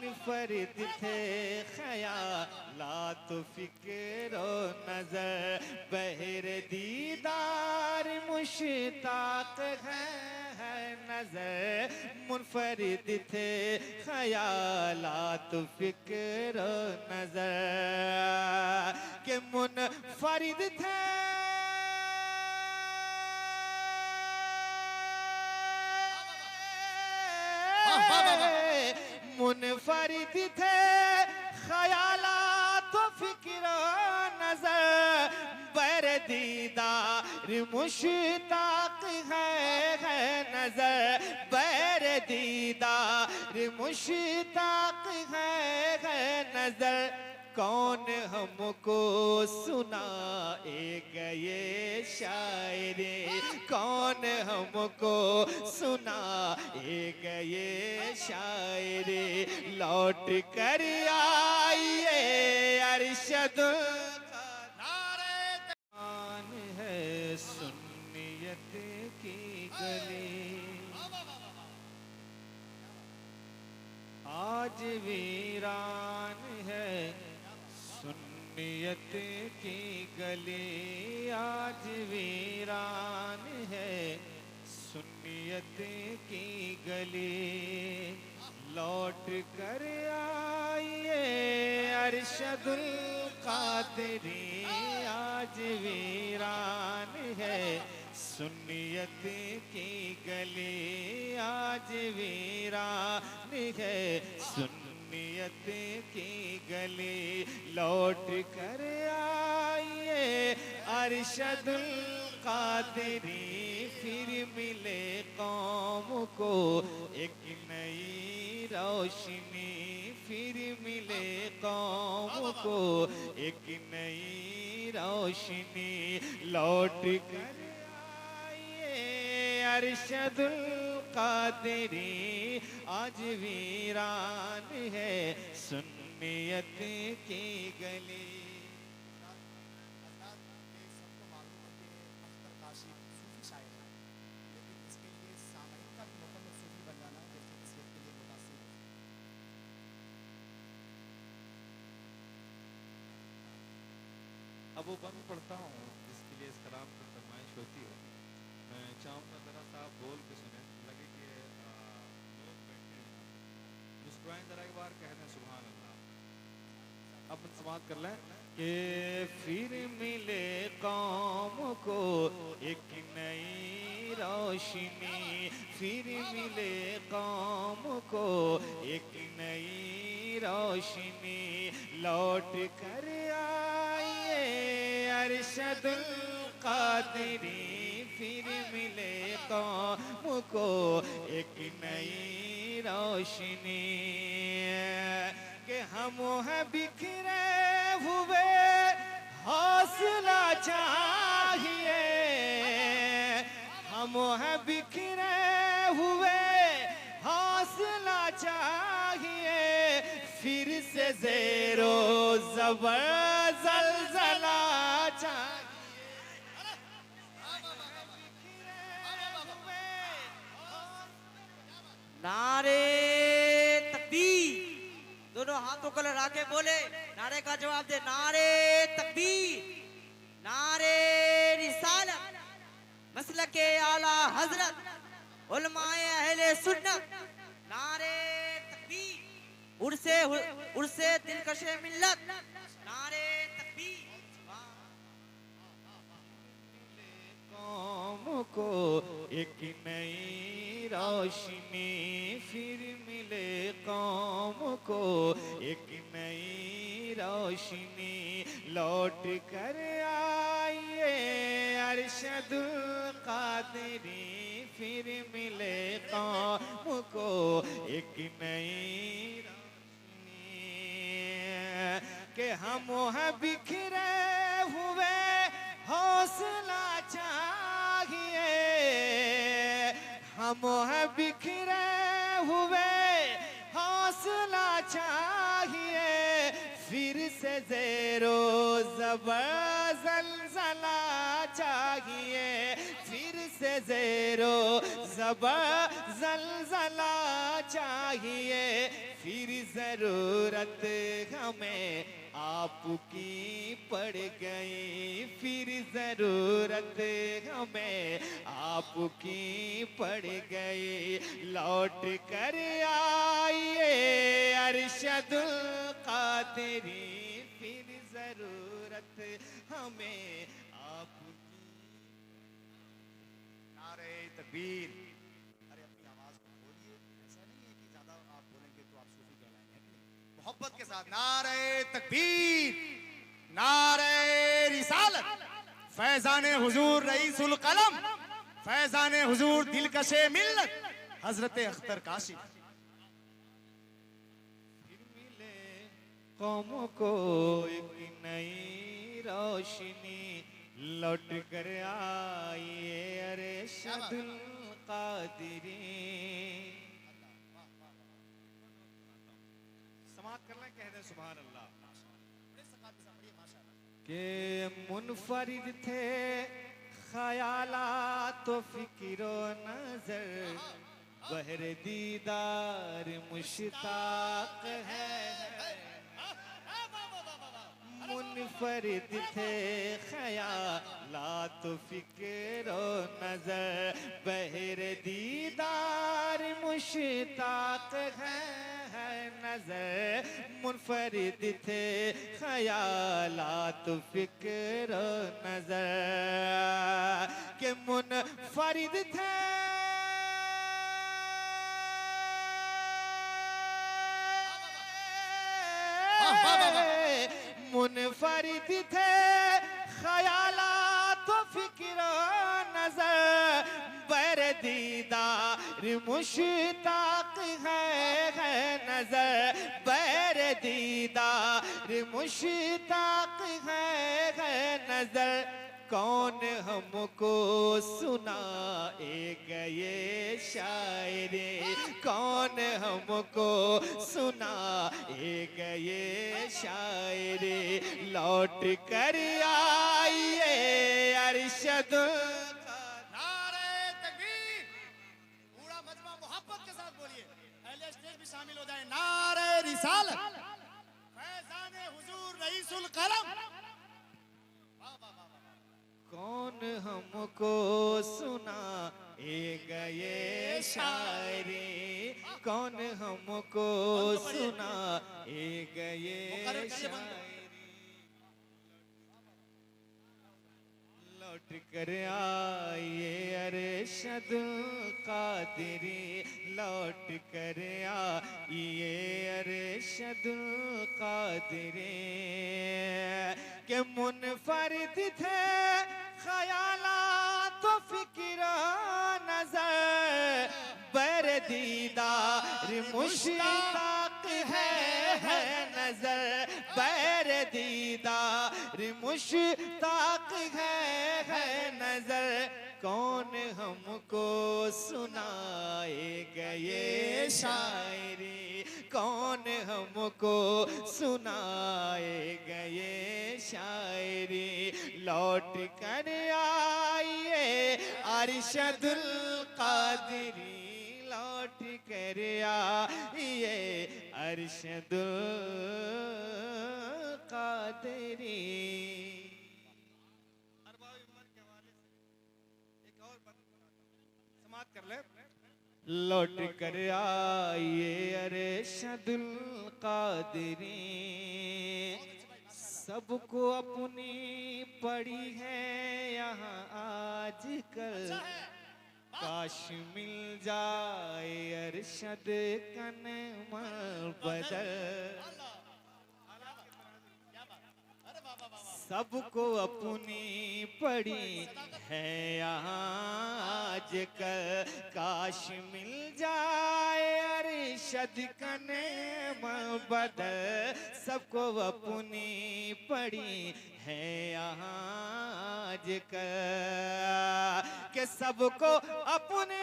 मुनफरिद थे ख़यालात फ़िक्र नज़र, बहरे दीदार मुश्ताक है नज़र, मुनफरिद थे ख़यालात फ़िक्र नज़र, के मुनफरिद थे मुनफरिद थे ख़यालात फ़िक्र नज़र, बर दीदार मुश्ताक है नज़र, बर दीदार मुश्ताक है नज़र। कौन हमको सुनाएगा ये शायरी, कौन हमको सुनाएगा ये शायरी, लौट कर आइए अरशदुल कान है सुन्नियत की गली, आज वीरान है सुन्नियत की गली, आज वीरान है सुन्नियत की गली, लौट कर आइए अरशदुल कादरी, आज वीरान है सुन्नियत की गली, आज वीरान है सुन्नियत की गली, लौट कर आइए अरशदुल कादरी, फिर मिले कौम को एक नई रोशनी, फिर मिले कौम को एक नई रोशनी, लौट कर अरशदुल कादरी, आज वीरान है सुन्नियत की गली। अब वो बंद पढ़ता हूँ जिसके लिए इस कलाम की फरमाइश होती है, मैं चाहूँगा ज़रा सा आप बोल के सुने, लगे कि लोग बैठे हैं, मुस्कुराएं ज़रा एक बार, कह दें सुभान अल्लाह। अब समाप्त कर लें कि फिर मिले कौम को एक नई रोशनी, फिर मिले कौम को एक नई रोशनी, लौट कर आइए अरशदुल कादरी, फिर मिले कौम को एक नई रोशनी, कि हम हैं बिखरे हुए हौसला चाहिए, हम हैं बिखरे हुए हौसला चाहिए, फिर से ज़ेरो ज़बर ज़लज़ला चाहिए, नारे तकबीर, दोनों हाथों को लड़ा के बोले, नारे का जवाब दे, नारे तकबीर, नारे रिसालत, मसलके आला हजरत, उलमाए अहले सुन्नत, नारे तकबीर, उर्से दिलकशे मिल्लत, नारे तकबीर। कौम को एक नई रोशनी, फिर मिले कौम को एक नई रोशनी, लौट कर आइए अरशदुल कादरी, फिर मिले कौम को एक नई रोशनी, कि हम हैं बिखरे हुए हौसला चाहिए, हम हैं बिखरे हुए हौसला चाहिए, फिर से ज़ेरो ज़बर ज़लज़ला चाहिए, फिर से ज़ेरो ज़बर ज़लज़ला चाहिए, फिर जरूरत हमें आपकी पड़ गई, फिर जरूरत हमें आपकी पड़ गई। लौट कर आइए अरशदुल कादरी, फिर जरूरत हमें आपकी। नारे तकबीर। अरे अपनी आवाज को बोलिए, ऐसा नहीं है कि ज्यादा आप बोलेंगे तो आप सूफी कहलाएंगे। मोहब्बत के साथ नारे तकबीर, नारे रिसालत, फैजाने हुजूर रईसुल कलम, फैजाने हुजूर दिलकशे मिल्लत, हजरत अख्तर काशिफ। फिर मिले कौमों को एक नई रोशनी, लौट कर आइए अरशदुल कादरी। समाप्त कर लें, कह दें सुभान अल्लाह। के मुनफरिद थे ख्यालात तो फिक्रो नजर, बहर दीदार मुश्ताक है। मुनफरिद थे ख्यालात तो फिक्रो नजर, बहर दीदार मुश्ताक है नजर। मुनफरिद थे ख्यालात तो फिक्रो नजर, के मुनफरिद थे मुनफरिद थे ख्यालात तो फिक्रो नजर, बर दीदार मुश्ताक है नजर, बर दीदार मुश्ताक है नजर। कौन हमको सुनाएगा ये शायरी, कौन हमको सुनाएगा ये शायरी। लौट कर आइए अरशदुल नारे तकबीर। पूरा मजमा मोहब्बत के साथ बोलिए, अहले स्टेज भी शामिल हो जाए। नारे रिसालत, फैजाने हुजूर रईसुल कलम। कौन हमको सुनाएगा ये शायरी, कौन हमको सुनाएगा ये शायरी। लौट कर आइए अरशदुल कादरी, लौट कर आइए अरशदुल कादरी। के मुनफरिद थे ख्यालात तो फिक्रो नजर, बर दीदार मुश्ताक है नजर, बर दीदार मुश्ताक है नजर। कौन हमको सुनाएगा ये शायरी, कौन हमको सुनाएगा ये शायरी। लौट कर आइए अरशदुल कादरी, लौट कर आइए अरशदुल कादरी। समाप्त कर ले। लौट कर आइए अरशदुल कादरी। सबको अपनी पड़ी है यहाँ आजकल, काश मिल जाए अरशद कनमल बदल। सबको अपनी पड़ी है यहाँ आजकल, काश मिल जाए अरशद कनमल बदल। सबको अपनी पड़ी है यहाँ आजकल, के सबको अपने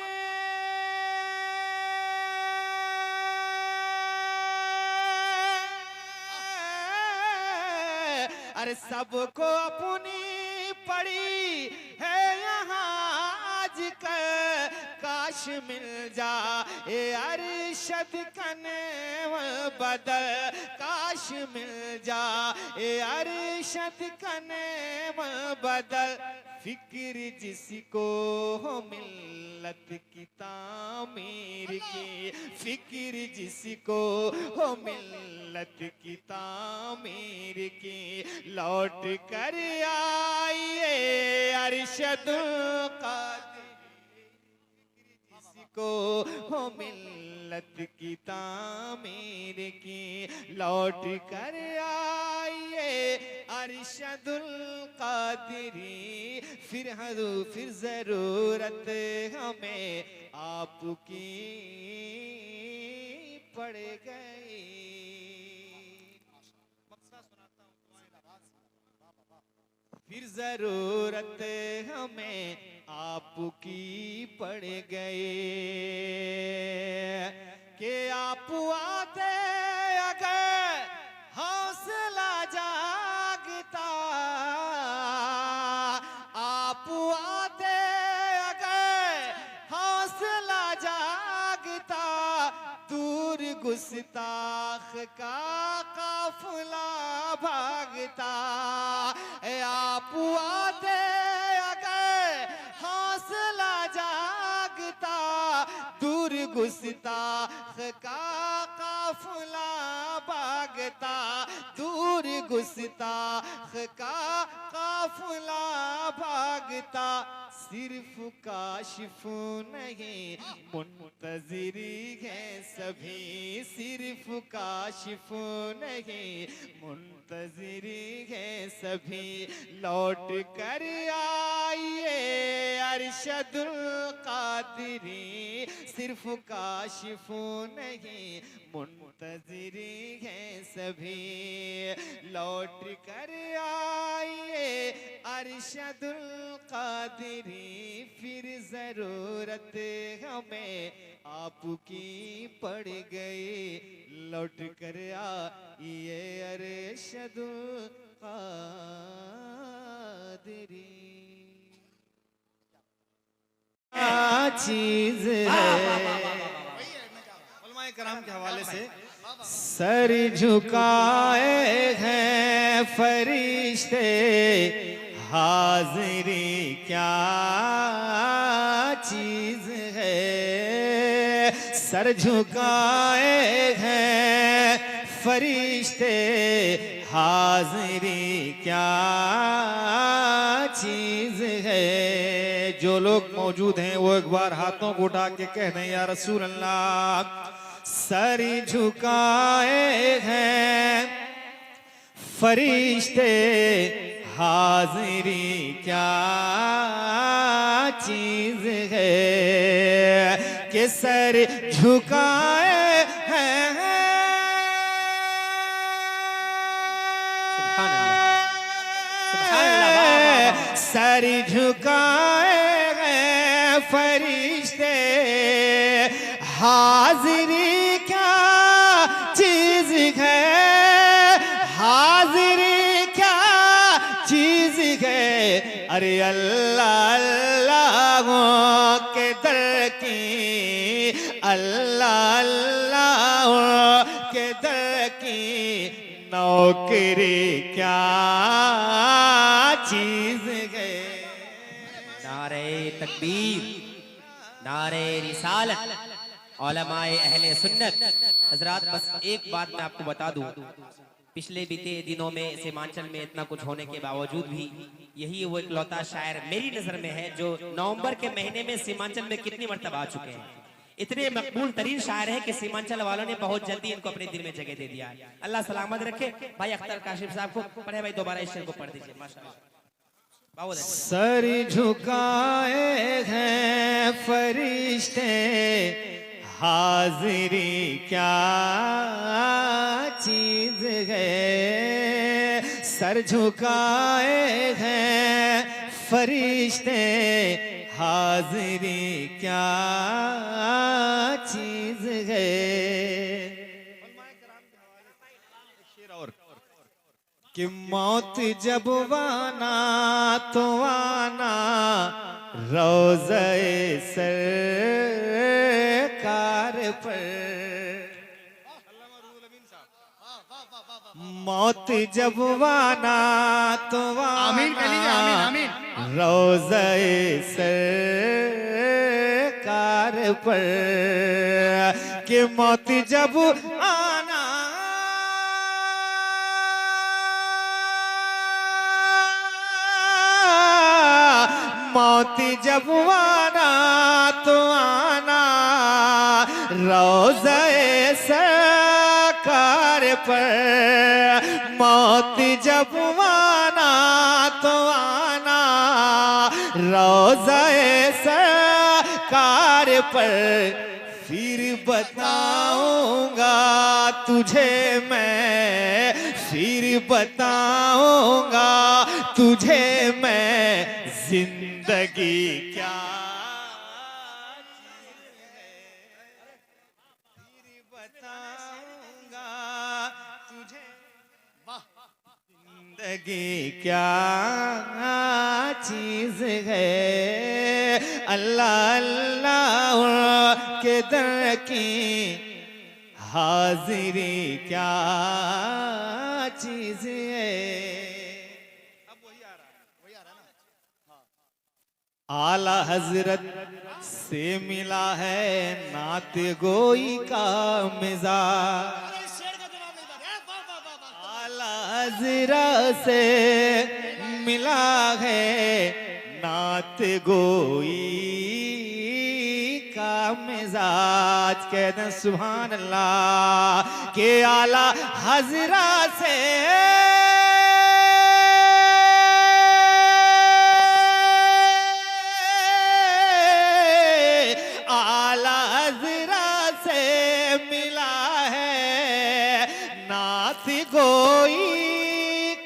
अरे सबको अपनी पड़ी है यहाँ आजकल, काश मिल जाए अरशद कने बदल काश मिल जाए अरशद कने बदल फिक्र जिसको हो मिल्लत की तामीर की फिक्र जिसको हो मिल्लत की तामीर की लौट कर आइए अरशदुल कादिर जिसको हो मिल्लत की तामीर की लौट कर आइए अरशदुल कादिरी फिर जरूरत हमें आपकी पड़ गई। फिर जरूरत हमें आपकी पड़ गई कि आप आते अगर हौसला जागता आप आते अगर हौसला जागता दूर गुस्ताख का काफिला भागता आप आते अगर हौसला जागता दूर गुस्ताख का काफिला भागता दूर गुस्ताख का काफिला भागता सिर्फ काशिफ नहीं मुंतज़िरी है सभी सिर्फ काशिफ नहीं मुंतज़िरी है सभी लौट कर आइए अरशदुल कादिरी सिर्फ काशिफ नहीं मुंतज़िरी है सभी लौट कर आइए अरशदुल कादिरी फिर जरूरत हमें आपकी पड़ गई लौट कर आइए अरशदुल कादिरी चीज है उलमाए कराम के हवाले से सर झुकाए हैं फरिश्ते हाजिरी क्या चीज है सर झुकाए हैं फरिश्ते हाजिरी क्या चीज है। जो लोग मौजूद हैं वो एक बार हाथों को उठा के कह दें या रसूल अल्लाह सर झुकाए हैं फरिश्ते हाजिरी क्या चीज है कि सर झुकाए हैं सर झुकाए हैं फरिश्ते हाजिरी क्या चीज है हाजिरी क्या चीज है अरे अल्लाह अल्लाह के दर की अल्लाह अल्लाह के दर की नौकरी क्या चीज है। नारे तकबीर नारे रिसालत उलमाए अहले सुन्नत हजरात बस एक बात मैं आपको बता दूं पिछले बीते दिनों में सीमांचल में इतना कुछ होने के बावजूद भी यही वो इकलौता शायर मेरी नजर में है जो नवंबर के महीने में सीमांचल में कितनी मर्तबा आ चुके हैं इतने मकबूल तरीन शायर है कि सीमांचल वालों ने बहुत जल्दी इनको अपने दिल में जगह दे दिया है। अल्लाह सलामत रखे। भाई अख्तर काशिफ साहब को पढ़े भाई दोबारा इस शेर को पढ़ दीजिए माशाअल्लाह। सर झुकाए हैं फरिश्ते हाजिरी क्या चीज है सर झुकाए हैं फरिश्ते हाजिरी क्या चीज है। कि मौत जब वाना तो आना रोज़े सरकार पर मौत जब वाना तो आमीन कह लीजिए, आमीन आमीन। रोज़े सरकार पर कि मौत जब आना मौत जब आना तो आना रोज़े सरकार पर मौत जब आना तो आना रोज़े सरकार पर फिर बताऊंगा तुझे मैं फिर बताऊंगा तुझे मैं जिंदगी क्या फिर बताऊंगा तुझे जिंदगी क्या चीज है अल्लाह अल्लाह के दर की हाजिरी क्या चीज है। अब वही आ रहा है ना। आला हजरत से मिला है नात गोई का मिजाज आला हजरत से मिला है नात गोई का मिजाज कहते सुभान अल्लाह के आला हजरा से आला हजरा से मिला है नात गोई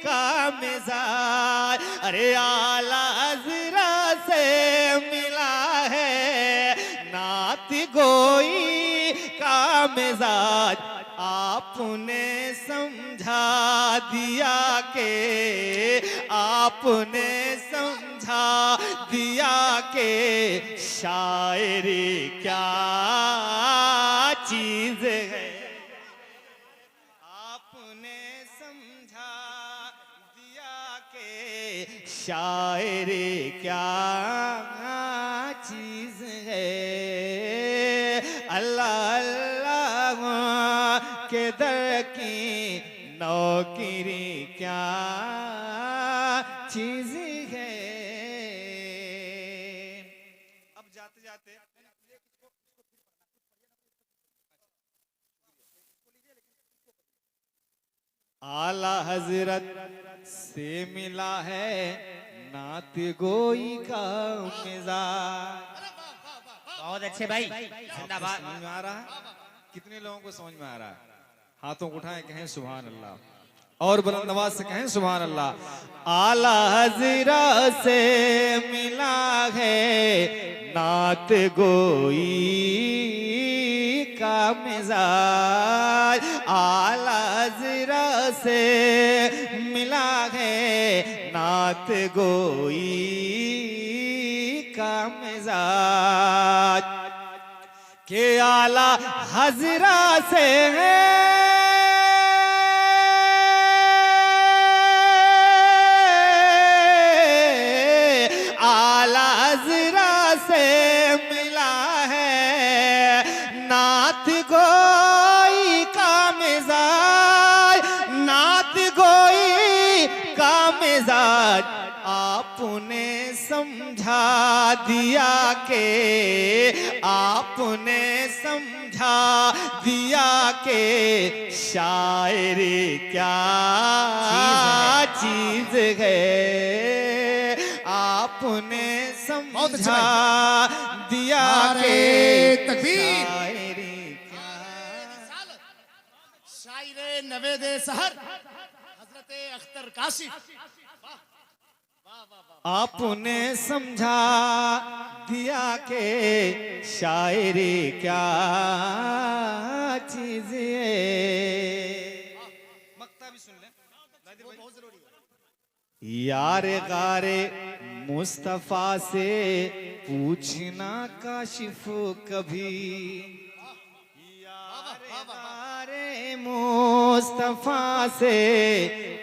का मिजाज अरे आला हजरा से मिला है नात गोई का मिजाज आपने समझा दिया के आपने समझा दिया के शायरी क्या चीज है आपने समझा दिया के शायरी क्या चीज है अल्लाह अल्लाह के दर की नौकरी क्या चीज है। अब जाते जाते आला हजरत से मिला है नात गोई का मिजाज बहुत अच्छे भाई, जिंदाबाद। समझ में आ रहा है कितने लोगों को समझ में आ रहा है हाथों को उठाएं कहें सुभान अल्लाह और बुलंद आवाज से कहें सुभान अल्लाह। आला हजरा से मिला है नात गोई का मिजाज आला हजरा से मिला है नात गोई का मिजाज के आला हजरा से आला हजरा से मिला है नात गोई का मिजाज नात गोई का मिजाज आपने समझा दिया के आपने समझा दिया के शायरी क्या चीज है आपने समझा दिया के तकबीर। शायरी क्या शायरे नवेदे सहर हजरत अख्तर काशिफ आपने समझा दिया के शायरी क्या चीज है। मक्ता भी सुन ले बहुत जरूरी है। यार गारे मुस्तफा से पूछना काशिफ कभी यार गारे मुस्तफा से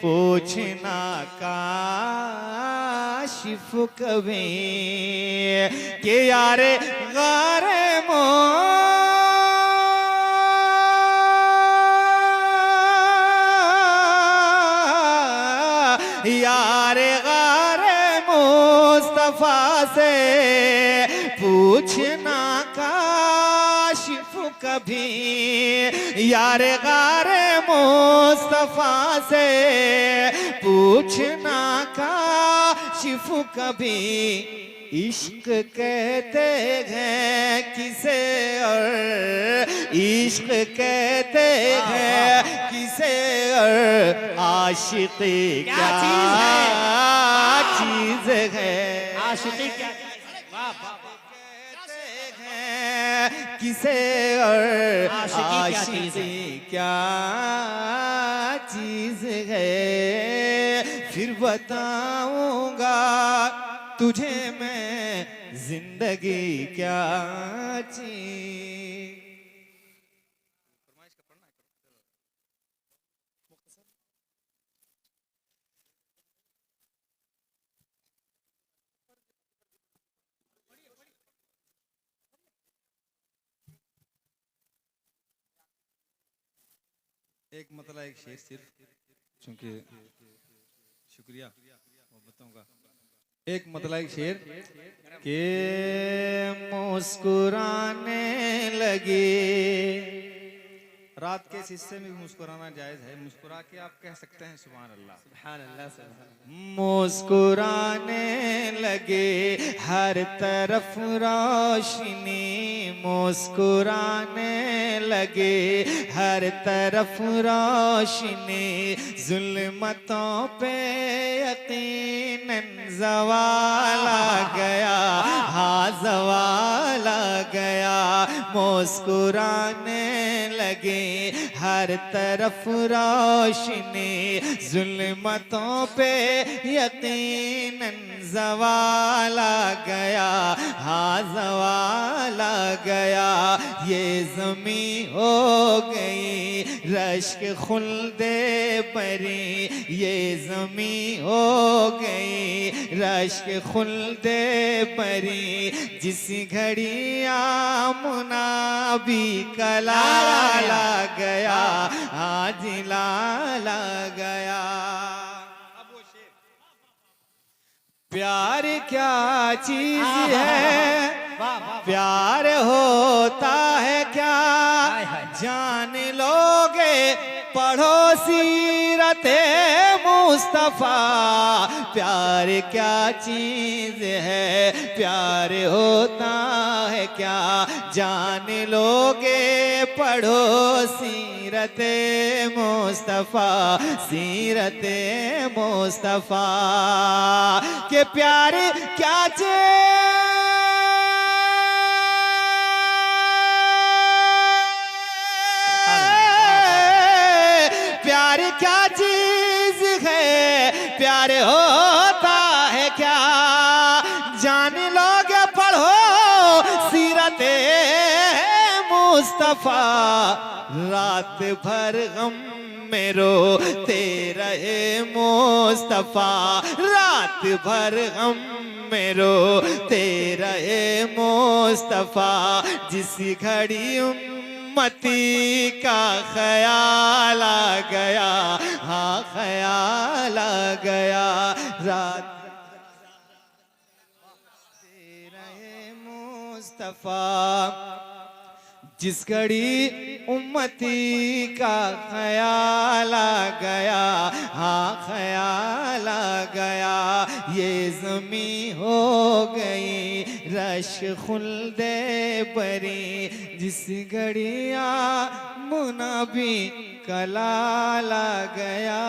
पूछना काशिफ कभी के यारे गारे यारे गारे मुस्तफा से पूछना काशिफ कभी यारे गारे मुस्तफा से पूछना काशिफ कभी इश्क कहते हैं किसे और इश्क कहते हैं किसे और आशिकी क्या चीज है आशिकी क्या वाह वाह कहते हैं किसे और आशिकी क्या चीज है फिर बताऊंगा तुझे मैं जिंदगी क्या चीज एक मतलब एक शेर सिर्फ चूंकि शुक्रिया बताऊंगा एक मतलब एक शेर के मुस्कुराने लगे रात के इस हिस्से में भी मुस्कुराना जायज है मुस्कुरा के आप कह सकते हैं सुभान अल्लाह सुभान अल्लाह सुभान मुस्कुराने लगे हर तरफ रोशनी मुस्कुराने लगे हर तरफ रोशनी जुल्मतों पे यकीनन ज़वाल आ गया हाँ ज़वाल आ गया मुस्कुराने लगे हर तरफ रोशनी जुल्मतों पे यकीनन ज़वाल आ गया हाँ ज़वाल आ गया ये ज़मीं हो गई रश्क खुल्दे परी ये ज़मीं हो गई रश्क खुल्दे परी जिस घड़ी आमुना भी कला ला गया आज लाला गया प्यार क्या चीज है प्यार होता है क्या जान लोगे पढ़ो सीरते मुस्तफा प्यार क्या चीज है प्यार होता है क्या जान लोगे पढ़ो सीरते मुस्तफा के प्यार क्या प्यार क्या चीज है प्यार होता है क्या जान लोगे पढ़ो सीरते मुस्तफा रात भर गम में रोते रहे मुस्तफा रात भर गम में रोते रहे मुस्तफा जिस घड़ी उम्मती का ख्याल आ गया हाँ ख्याल आ गया रात रहे मुस्तफा जिस घड़ी उम्मती का ख्याल आ गया हाँ ख्याल आ गया ये ज़मीं हो गई रश्क खुल्दे परी जिस घड़िया मुनाबी कलाल आ गया